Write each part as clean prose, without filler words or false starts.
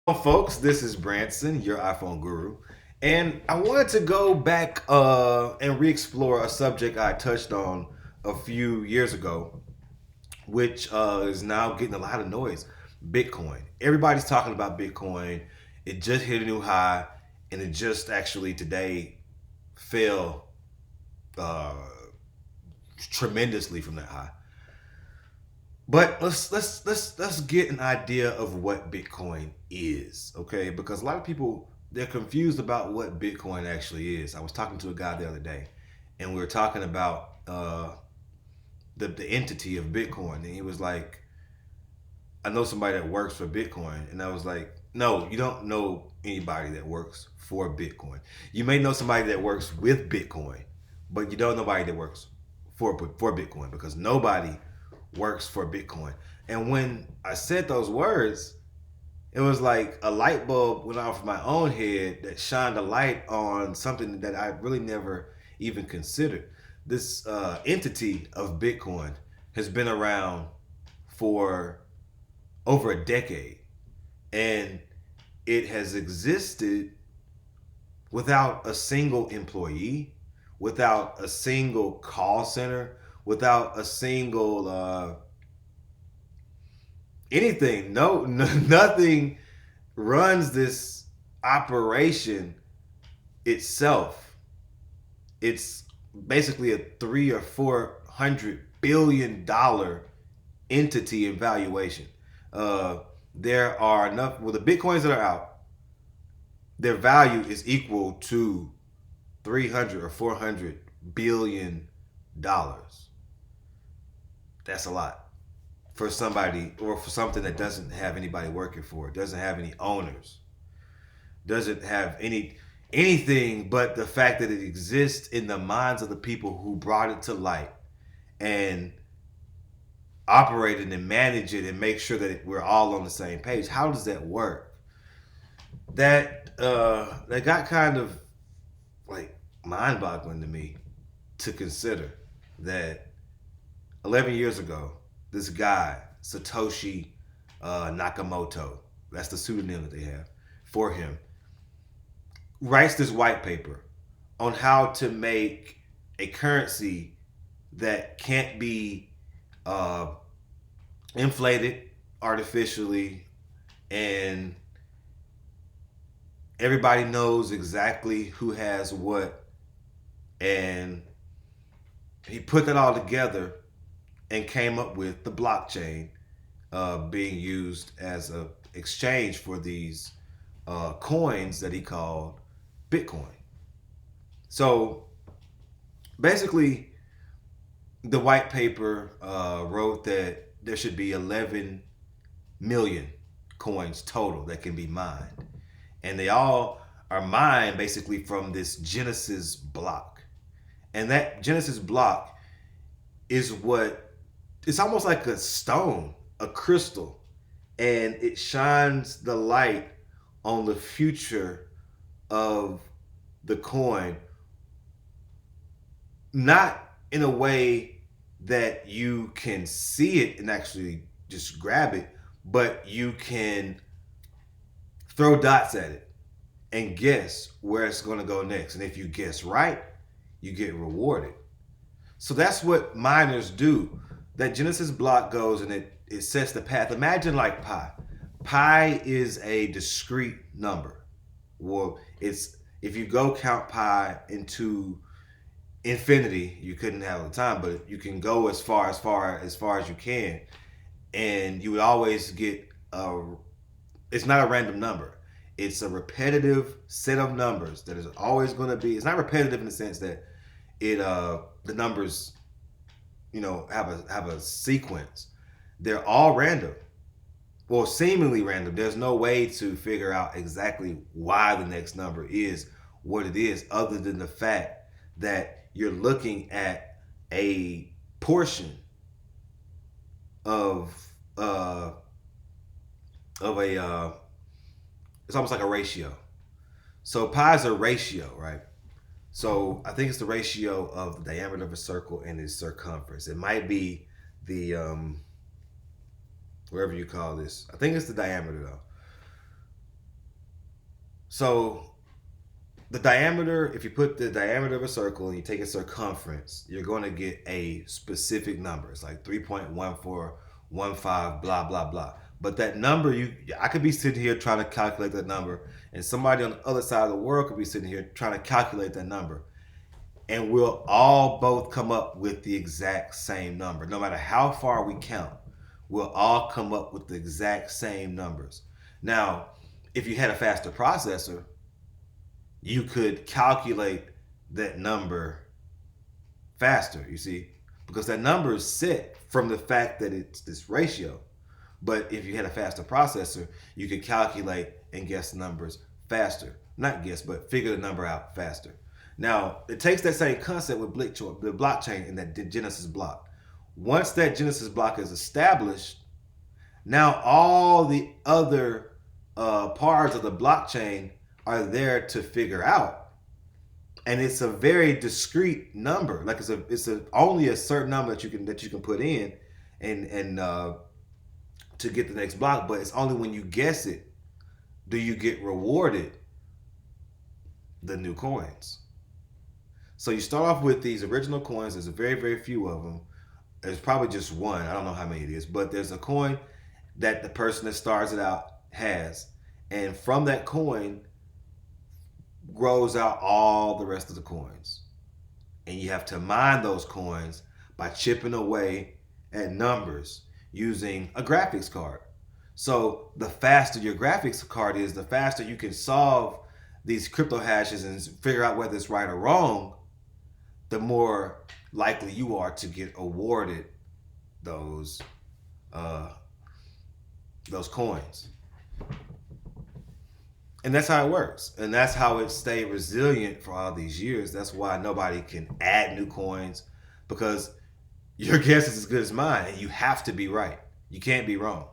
Folks, this is Branson, your iPhone guru, and I wanted to go back and re-explore a subject I touched on a few years ago, which is now getting a lot of noise. Bitcoin. Everybody's talking about Bitcoin. It just hit a new high, and it just actually today fell uh, tremendously from that high. But let's get an idea of what Bitcoin is, okay? Because a lot of people they're confused about what Bitcoin actually is. I was talking to a guy the other day, and we were talking about the entity of Bitcoin, and he was like, "I know somebody that works for Bitcoin," and I was like, "No, you don't know anybody that works for Bitcoin. You may know somebody that works with Bitcoin, but you don't know nobody that works for Bitcoin because nobody works for Bitcoin." And when I said those words, it was like a light bulb went off in my own head that shined a light on something that I really never even considered. This entity of Bitcoin has been around for over a decade, and it has existed without a single employee, without a single call center, without a single anything. No, nothing runs this operation itself. It's basically a 3 or 4 hundred billion dollar entity in valuation. Uh, there are enough. Well, the bitcoins that are out, their value is equal to 300 or 400 billion dollars. That's a lot for somebody or for something that doesn't have anybody working for it, doesn't have any owners, doesn't have anything but the fact that it exists in the minds of the people who brought it to light and operate it and manage it and make sure that we're all on the same page. How does that work? That got kind of like mind-boggling to me to consider that 11 years ago, this guy Satoshi Nakamoto, that's the pseudonym that they have for him, writes this white paper on how to make a currency that can't be uh, inflated artificially, and everybody knows exactly who has what, and he put that all together and came up with the blockchain being used as a exchange for these coins that he called Bitcoin. So basically, the white paper wrote that there should be 11 million coins total that can be mined. And they all are mined basically from this Genesis block. And that Genesis block is what it's almost like a stone, a crystal, and it shines the light on the future of the coin, not in a way that you can see it and actually just grab it, but you can throw dots at it and guess where it's going to go next. And if you guess right, you get rewarded. So that's what miners do. That Genesis block goes and it sets the path. Imagine like pi. Pi is a discrete number. Well, it's if you go count pi into infinity, you couldn't have the time, but you can go as far as you can, and you would always get a. It's not a random number. It's a repetitive set of numbers that is always going to be. It's not repetitive in the sense that the numbers have a sequence. They're all random, well, seemingly random. There's no way to figure out exactly why the next number is what it is, other than the fact that you're looking at a portion of uh, of a. It's almost like a ratio. So pi is a ratio, right? So I think it's the ratio of the diameter of a circle and its circumference. It might be the whatever you call this. I think it's the diameter though. So the diameter, if you put the diameter of a circle and you take its circumference, you're going to get a specific number. It's like 3.1415, blah, blah, blah. But that number, I could be sitting here trying to calculate that number, and somebody on the other side of the world could be sitting here trying to calculate that number. And we'll all both come up with the exact same number. No matter how far we count, we'll all come up with the exact same numbers. Now, if you had a faster processor, you could calculate that number faster, you see, because that number is set from the fact that it's this ratio. But if you had a faster processor, you could calculate and guess numbers faster. Not guess, but figure the number out faster. Now, it takes that same concept with the blockchain and that Genesis block. Once that Genesis block is established, now all the other parts of the blockchain are there to figure out, and it's a very discrete number. Like it's only a certain number that you can put in, and to get the next block. But it's only when you guess it do you get rewarded the new coins. So you start off with these original coins. There's a very, very few of them. There's probably just one. I don't know how many it is, but there's a coin that the person that starts it out has. And from that coin grows out all the rest of the coins. And you have to mine those coins by chipping away at numbers using a graphics card. So the faster your graphics card is, the faster you can solve these crypto hashes and figure out whether it's right or wrong, the more likely you are to get awarded those coins. And that's how it works. And that's how it stayed resilient for all these years. That's why nobody can add new coins, because your guess is as good as mine and you have to be right. You can't be wrong.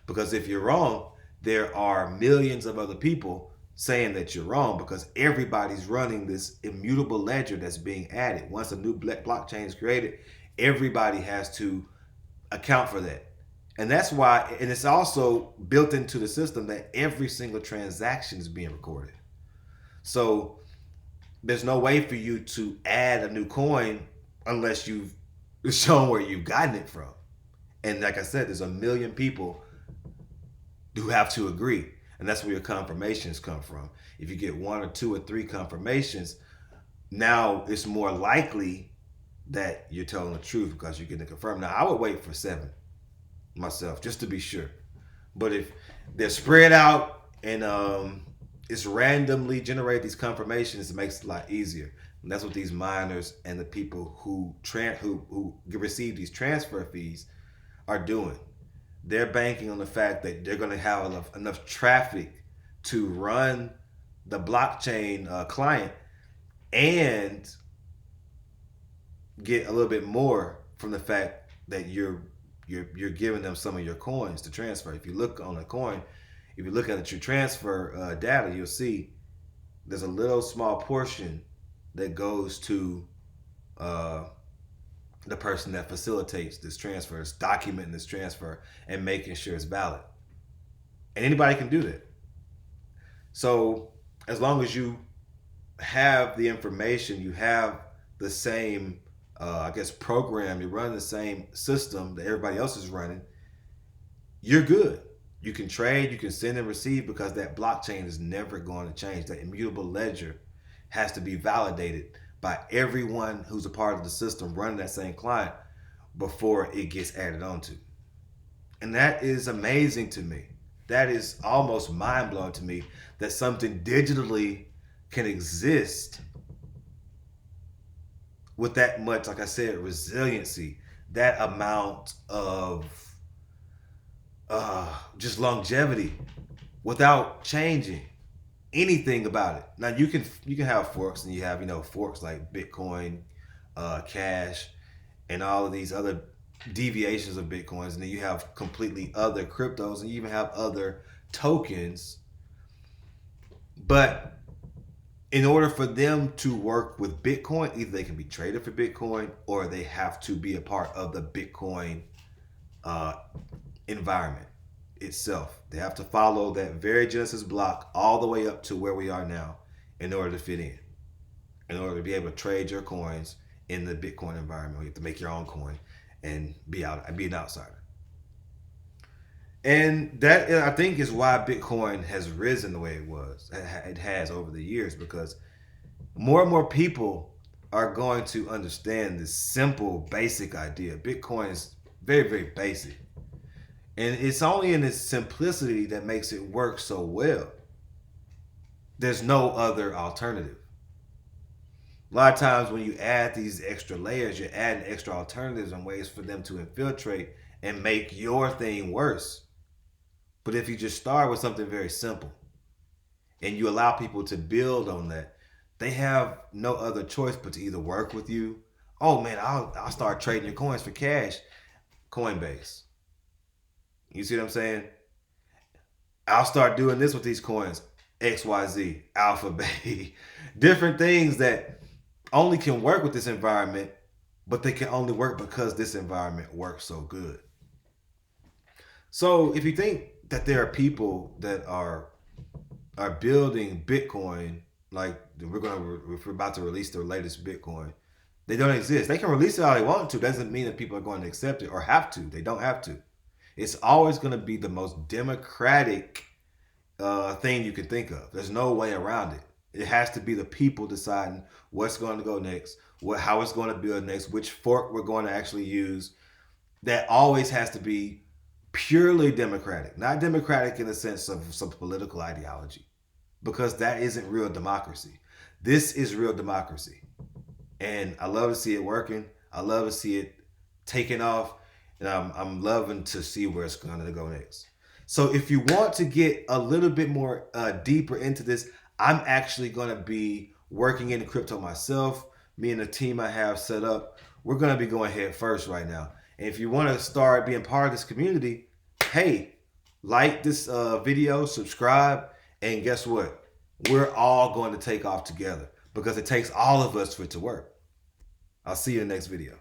Because if you're wrong, there are millions of other people saying that you're wrong, because everybody's running this immutable ledger that's being added. Once a new blockchain is created, everybody has to account for that. And that's why, and it's also built into the system that every single transaction is being recorded. So there's no way for you to add a new coin unless you've shown where you've gotten it from. And like I said, there's a million people who have to agree. And that's where your confirmations come from. If you get one or two or three confirmations, now it's more likely that you're telling the truth because you're getting it confirmed. Now, I would wait for 7 myself just to be sure. But if they're spread out and it's randomly generate these confirmations, it makes it a lot easier. And that's what these miners and the people who receive these transfer fees are doing. They're banking on the fact that they're going to have enough traffic to run the blockchain client and get a little bit more from the fact that you're giving them some of your coins to transfer. If you look on a coin, if you look at your transfer data, you'll see there's a little small portion that goes to the person that facilitates this transfer, is documenting this transfer and making sure it's valid. And anybody can do that. So as long as you have the information, you have the same, program, you run the same system that everybody else is running, you're good. You can trade, you can send and receive, because that blockchain is never going to change. That immutable ledger has to be validated by everyone who's a part of the system running that same client before it gets added onto. And that is amazing to me. That is almost mind-blowing to me, that something digitally can exist with that much, like I said, resiliency, that amount of just longevity without changing anything about it. Now you can have forks, and you have forks like Bitcoin, Cash, and all of these other deviations of Bitcoins, and then you have completely other cryptos, and you even have other tokens. But in order for them to work with Bitcoin, either they can be traded for Bitcoin or they have to be a part of the Bitcoin environment. itself. They have to follow that very Genesis block all the way up to where we are now in order to fit in order to be able to trade your coins in the Bitcoin environment. You have to make your own coin and be an outsider. And that, I think, is why Bitcoin has risen the way it has over the years, because more and more people are going to understand this simple, basic idea. Bitcoin is very, very basic. And it's only in its simplicity that makes it work so well. There's no other alternative. A lot of times when you add these extra layers, you're adding extra alternatives and ways for them to infiltrate and make your thing worse. But if you just start with something very simple and you allow people to build on that, they have no other choice but to either work with you. Oh man, I'll start trading your coins for cash. Coinbase. You see what I'm saying? I'll start doing this with these coins. XYZ, Alphabet. Different things that only can work with this environment, but they can only work because this environment works so good. So if you think that there are people that are building Bitcoin, like we're about to release the latest Bitcoin, they don't exist. They can release it how they want to. Doesn't mean that people are going to accept it or have to. They don't have to. It's always going to be the most democratic thing you can think of. There's no way around it. It has to be the people deciding what's going to go next, how it's going to build next, which fork we're going to actually use. That always has to be purely democratic, not democratic in the sense of some political ideology, because that isn't real democracy. This is real democracy. And I love to see it working. I love to see it taking off. And I'm loving to see where it's going to go next. So if you want to get a little bit more deeper into this, I'm actually going to be working in crypto myself. Me and the team I have set up, we're going to be going head first right now. And if you want to start being part of this community, hey, like this video, subscribe, and guess what? We're all going to take off together because it takes all of us for it to work. I'll see you in the next video.